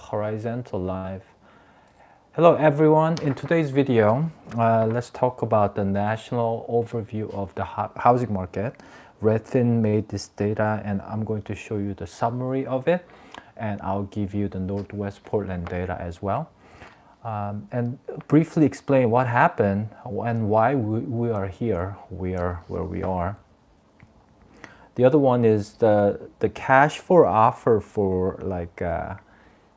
horizontal live. Hello everyone. In today's video, let's talk about the national overview of the housing market. Redfin made this data and I'm going to show you the summary of it, and I'll give you the Northwest Portland data as well. And briefly explain what happened and why we are here, we are where we are. The other one is the cash for offer for like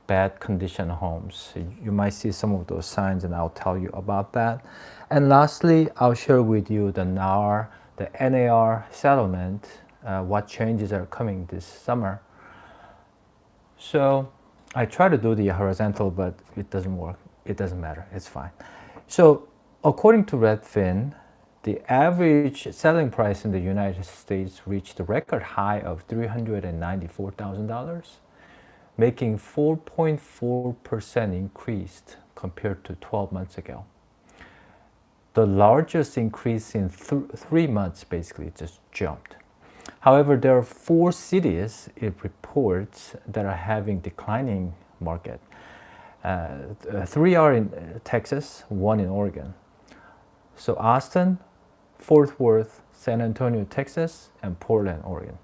bad condition homes. You might see some of those signs and I'll tell you about that. And lastly, I'll share with you the NAR, the NAR settlement, what changes are coming this summer. So I try to do the horizontal, but it doesn't work. It doesn't matter, it's fine. So according to Redfin, the average selling price in the United States reached a record high of $394,000, making 4.4% increase compared to 12 months ago. The largest increase in 3 months basically just jumped. However, there are 4 cities it reports that are having declining market. 3 are in Texas, 1 in Oregon. So Austin, Fort Worth, San Antonio, Texas, and Portland, Oregon.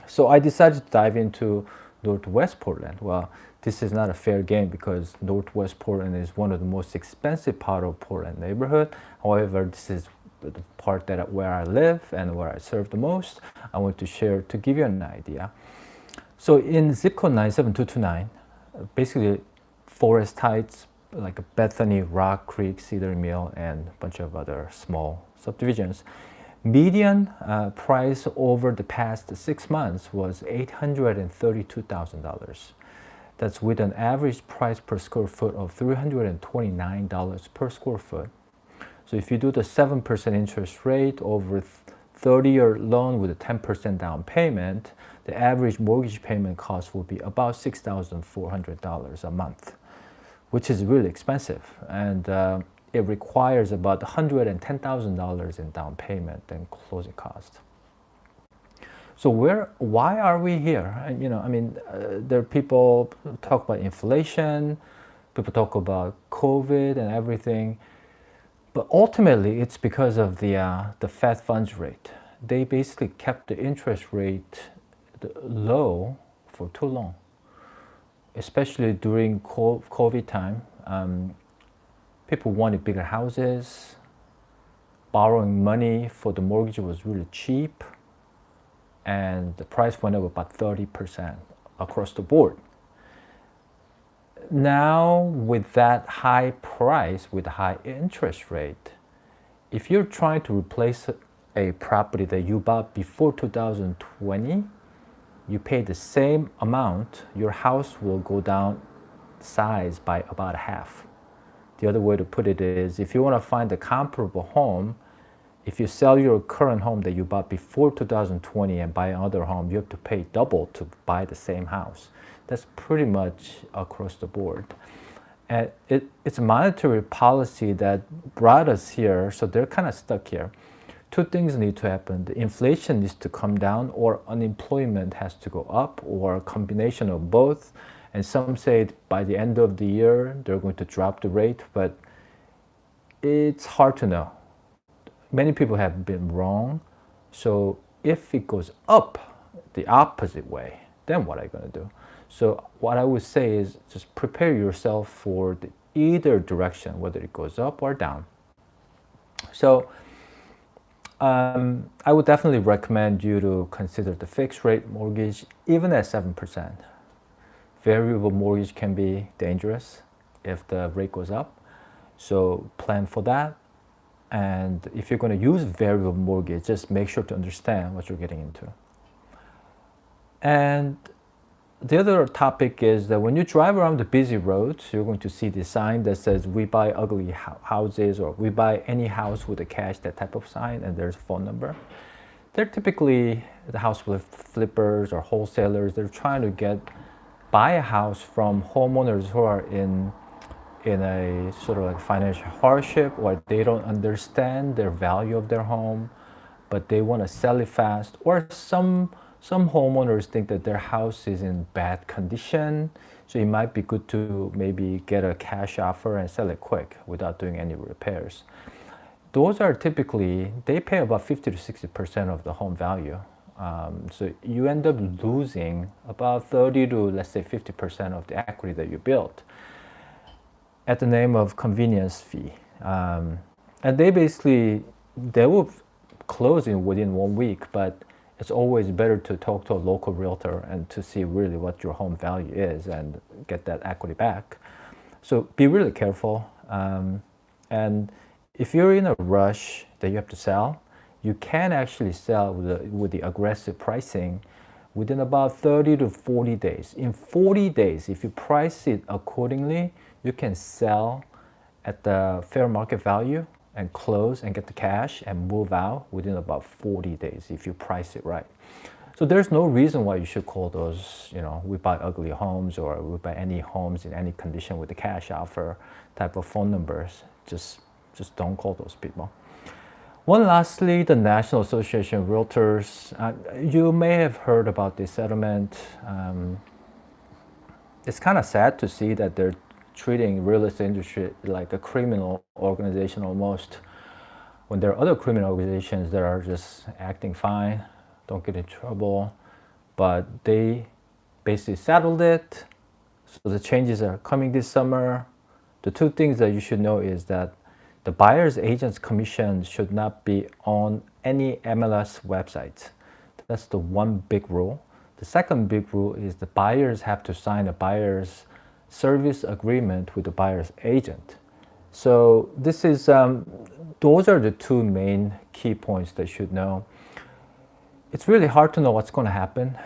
So I decided to dive into Northwest Portland. Well, this is not a fair game because Northwest Portland is one of the most expensive part of Portland neighborhood. However, this is the part where I live and where I serve the most. I want to share to give you an idea. So in zip code 97229, basically Forest Heights, like Bethany, Rock Creek, Cedar Mill, and a bunch of other small subdivisions. Median price over the past 6 months was $832,000. That's with an average price per square foot of $329 per square foot. So if you do the 7% interest rate over 30-year loan with a 10% down payment, the average mortgage payment cost will be about $6,400 a month, which is really expensive, and it requires about $110,000 in down payment and closing cost. So why are we here? And, there are people talk about inflation, people talk about COVID and everything, but ultimately it's because of the Fed funds rate. They basically kept the interest rate low for too long. Especially during COVID time, people wanted bigger houses. Borrowing money for the mortgage was really cheap, and the price went up about 30% across the board. Now, with that high price, with high interest rate, if you're trying to replace a property that you bought before 2020, you pay the same amount, your house will go down size by about half. The other way to put it is, if you want to find a comparable home, if you sell your current home that you bought before 2020 and buy another home, you have to pay double to buy the same house. That's pretty much across the board. And it's a monetary policy that brought us here, so they're kind of stuck here. 2 things need to happen. The inflation needs to come down, or unemployment has to go up, or a combination of both. And some say by the end of the year, they're going to drop the rate, but it's hard to know. Many people have been wrong. So if it goes up the opposite way, then what are you going to do? So what I would say is just prepare yourself for either direction, whether it goes up or down. So I would definitely recommend you to consider the fixed rate mortgage, even at 7%. Variable mortgage can be dangerous if the rate goes up. So plan for that. And if you're going to use variable mortgage, just make sure to understand what you're getting into. And the other topic is that when you drive around the busy roads, you're going to see the sign that says, "We buy ugly houses," or "We buy any house with a cash," that type of sign, and there's a phone number. They're typically the house flippers or wholesalers. They're trying to buy a house from homeowners who are in a sort of like financial hardship, or they don't understand their value of their home, but they want to sell it fast, or some some homeowners think that their house is in bad condition, so it might be good to maybe get a cash offer and sell it quick without doing any repairs. Those are typically, they pay about 50 to 60% of the home value. So you end up losing about 30 to, let's say, 50% of the equity that you built at the name of convenience fee. And they will close in within 1 week, but it's always better to talk to a local realtor and to see really what your home value is and get that equity back. So be really careful. And if you're in a rush that you have to sell, you can actually sell with the aggressive pricing within about 30 to 40 days. In 40 days, if you price it accordingly, you can sell at the fair market value and close and get the cash and move out within about 40 days if you price it right. So there's no reason why you should call those, we buy ugly homes or we buy any homes in any condition with the cash offer type of phone numbers. Just don't call those people. One lastly, the National Association of Realtors. You may have heard about this settlement. It's kind of sad to see that they're treating real estate industry like a criminal organization almost, when there are other criminal organizations that are just acting fine, don't get in trouble, but they basically settled it. So the changes are coming this summer. The two things that you should know is that the buyer's agent's commission should not be on any MLS websites. That's the one big rule. The second big rule is the buyers have to sign a buyer's service agreement with the buyer's agent. So this is those are the two main key points that you should know. It's really hard to know what's going to happen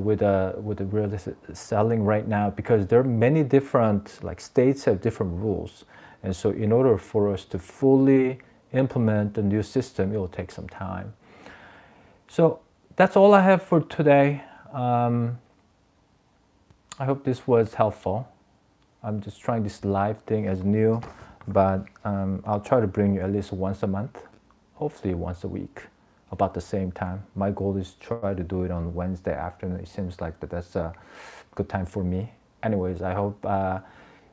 with the real estate selling right now, because there are many different, like, states have different rules. And so in order for us to fully implement the new system, it will take some time. So that's all I have for today. I hope this was helpful. I'm just trying this live thing as new, but I'll try to bring you at least once a month, hopefully once a week, about the same time. My goal is to try to do it on Wednesday afternoon. It seems like that's a good time for me. Anyways, I hope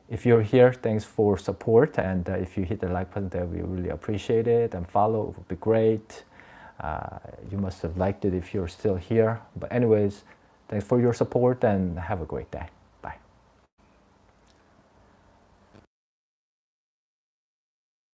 if you're here, thanks for support, and if you hit the like button there, we really appreciate it, and follow, it would be great. You must have liked it if you're still here. But anyways, thanks for your support and have a great day.